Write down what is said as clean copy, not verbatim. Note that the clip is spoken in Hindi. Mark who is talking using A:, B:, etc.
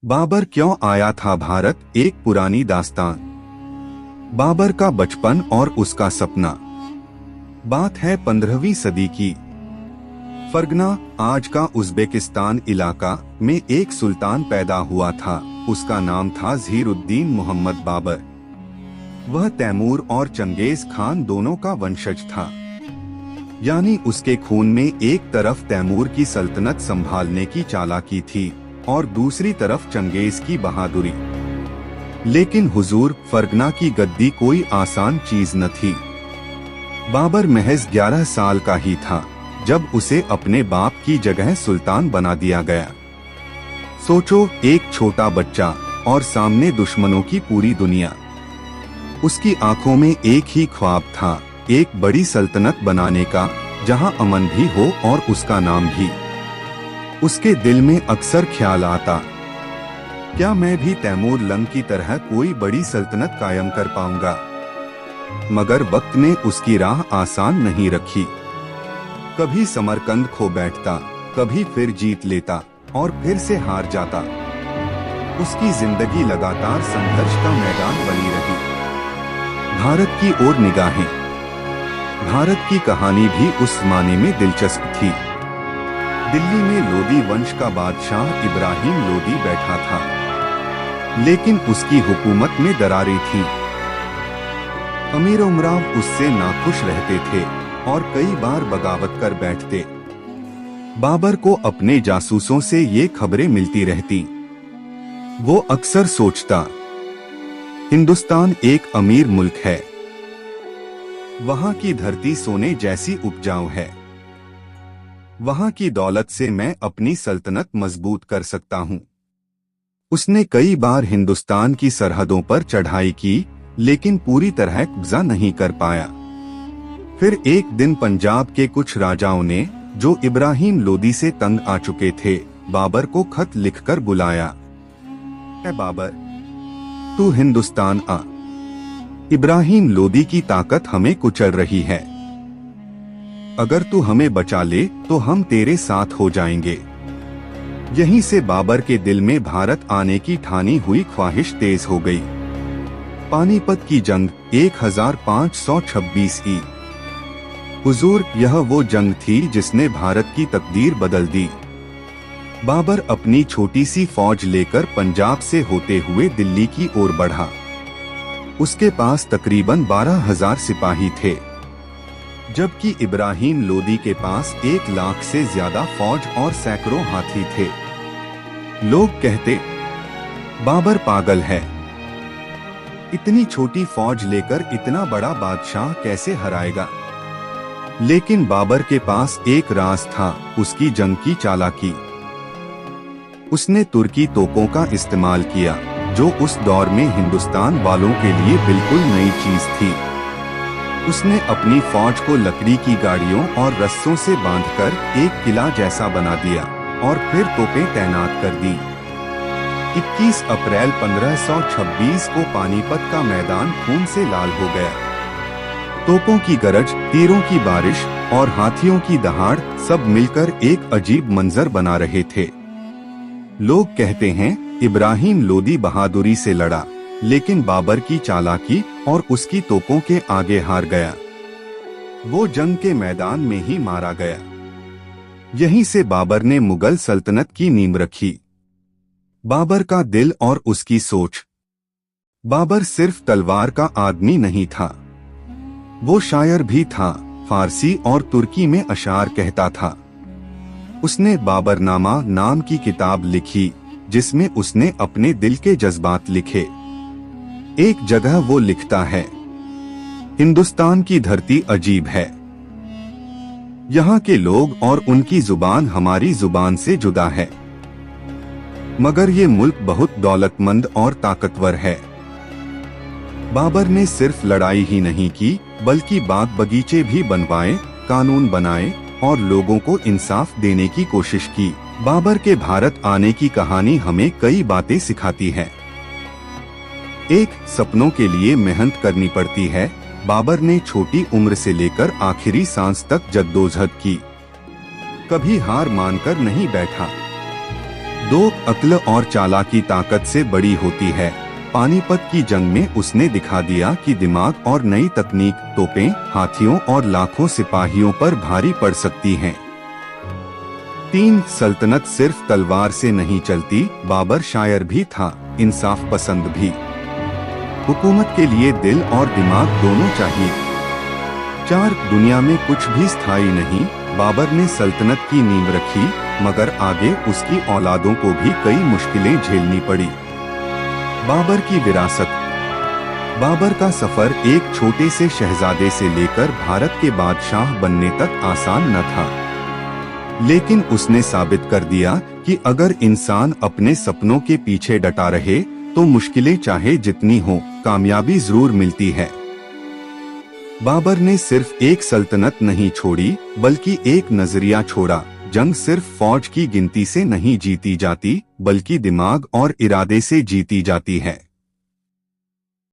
A: बाबर क्यों आया था भारत, एक पुरानी दास्तान। बाबर का बचपन और उसका सपना। बात है 15वीं सदी की। फरगना, आज का उज़्बेकिस्तान इलाका, में एक सुल्तान पैदा हुआ था। उसका नाम था ज़हीरुद्दीन मोहम्मद बाबर। वह तैमूर और चंगेज खान दोनों का वंशज था। यानी उसके खून में एक तरफ तैमूर की सल्तनत संभालने की चालाकी थी और दूसरी तरफ चंगेज की बहादुरी। लेकिन हुजूर, फरगना की गद्दी कोई आसान चीज न थी। बाबर महज 11 साल का ही था जब उसे अपने बाप की जगह सुल्तान बना दिया गया। सोचो, एक छोटा बच्चा और सामने दुश्मनों की पूरी दुनिया। उसकी आंखों में एक ही ख्वाब था, एक बड़ी सल्तनत बनाने का, जहां अमन भी हो और उसका नाम भी। उसके दिल में अक्सर ख्याल आता, क्या मैं भी तैमूर लंग की तरह कोई बड़ी सल्तनत कायम कर पाऊंगा। मगर वक्त ने उसकी राह आसान नहीं रखी। कभी समरकंद खो बैठता, कभी फिर जीत लेता और फिर से हार जाता। उसकी जिंदगी लगातार संघर्ष का मैदान बनी रही। भारत की ओर निगाहें। भारत की कहानी भी उस जमाने में दिलचस्प थी। दिल्ली में लोदी वंश का बादशाह इब्राहिम लोदी बैठा था, लेकिन उसकी हुकूमत में दरारें थीं। अमीर उमराव उससे नाखुश रहते थे और कई बार बगावत कर बैठते। बाबर को अपने जासूसों से ये खबरें मिलती रहती। वो अक्सर सोचता, हिंदुस्तान एक अमीर मुल्क है, वहां की धरती सोने जैसी उपजाऊ है, वहां की दौलत से मैं अपनी सल्तनत मजबूत कर सकता हूं। उसने कई बार हिंदुस्तान की सरहदों पर चढ़ाई की, लेकिन पूरी तरह कब्जा नहीं कर पाया। फिर एक दिन पंजाब के कुछ राजाओं ने, जो इब्राहिम लोदी से तंग आ चुके थे, बाबर को खत लिखकर बुलाया। ऐ बाबर, तू हिंदुस्तान आ। इब्राहिम लोदी की ताकत हमें कुचल रही है। अगर तू हमें बचा ले तो हम तेरे साथ हो जाएंगे। यहीं से बाबर के दिल में भारत आने की ठानी हुई ख्वाहिश तेज हो गई। पानीपत की जंग 1526 ई। हुजूर, यह वो जंग थी जिसने भारत की तकदीर बदल दी। बाबर अपनी छोटी सी फौज लेकर पंजाब से होते हुए दिल्ली की ओर बढ़ा। उसके पास तकरीबन 12,000 सिपाही थे, जबकि इब्राहिम लोदी के पास 1 लाख से ज्यादा फौज और सैकड़ों हाथी थे। लोग कहते, बाबर पागल है, इतनी छोटी फौज लेकर इतना बड़ा बादशाह कैसे हराएगा। लेकिन बाबर के पास एक राज था, उसकी जंग की चालाकी। उसने तुर्की तोपों का इस्तेमाल किया, जो उस दौर में हिंदुस्तान वालों के लिए बिल्कुल नई चीज थी। उसने अपनी फौज को लकड़ी की गाड़ियों और रस्सों से बांधकर एक किला जैसा बना दिया और फिर तोपें तैनात कर दी। 21 अप्रैल 1526 को पानीपत का मैदान खून से लाल हो गया। तोपों की गरज, तीरों की बारिश और हाथियों की दहाड़ सब मिलकर एक अजीब मंजर बना रहे थे। लोग कहते हैं, इब्राहिम लोदी बहादुरी से लड़ा, लेकिन बाबर की चालाकी और उसकी तोपों के आगे हार गया। वो जंग के मैदान में ही मारा गया। यहीं से बाबर ने मुगल सल्तनत की नींव रखी। बाबर का दिल और उसकी सोच। बाबर सिर्फ तलवार का आदमी नहीं था, वो शायर भी था। फारसी और तुर्की में अशार कहता था। उसने बाबरनामा नाम की किताब लिखी, जिसमें उसने अपने दिल के जज्बात लिखे। एक जगह वो लिखता है, हिंदुस्तान की धरती अजीब है, यहाँ के लोग और उनकी जुबान हमारी जुबान से जुदा है, मगर ये मुल्क बहुत दौलतमंद और ताकतवर है। बाबर ने सिर्फ लड़ाई ही नहीं की, बल्कि बाग बगीचे भी बनवाए, कानून बनाए और लोगों को इंसाफ देने की कोशिश की। बाबर के भारत आने की कहानी हमें कई बातें सिखाती है। एक, सपनों के लिए मेहनत करनी पड़ती है। बाबर ने छोटी उम्र से लेकर आखिरी सांस तक जद्दोजहद की, कभी हार मानकर नहीं बैठा। दो, अक्ल और चालाकी ताकत से बड़ी होती है। पानीपत की जंग में उसने दिखा दिया कि दिमाग और नई तकनीक तोपें, हाथियों और लाखों सिपाहियों पर भारी पड़ सकती हैं। 3, सल्तनत सिर्फ तलवार से नहीं चलती। बाबर शायर भी था, इंसाफ पसंद भी। हुकूमत के लिए दिल और दिमाग दोनों चाहिए। 4, दुनिया में कुछ भी स्थायी नहीं। बाबर ने सल्तनत की नींव रखी, मगर आगे उसकी औलादों को भी कई मुश्किलें झेलनी पड़ी। बाबर की विरासत। बाबर का सफर एक छोटे से शहजादे से लेकर भारत के बादशाह बनने तक आसान न था, लेकिन उसने साबित कर दिया कि अगर इंसान अपने सपनों के पीछे डटा रहे तो मुश्किलें चाहे जितनी हो, कामयाबी जरूर मिलती है। बाबर ने सिर्फ एक सल्तनत नहीं छोड़ी, बल्कि एक नजरिया छोड़ा। जंग सिर्फ फौज की गिनती से नहीं जीती जाती, बल्कि दिमाग और इरादे से जीती जाती है।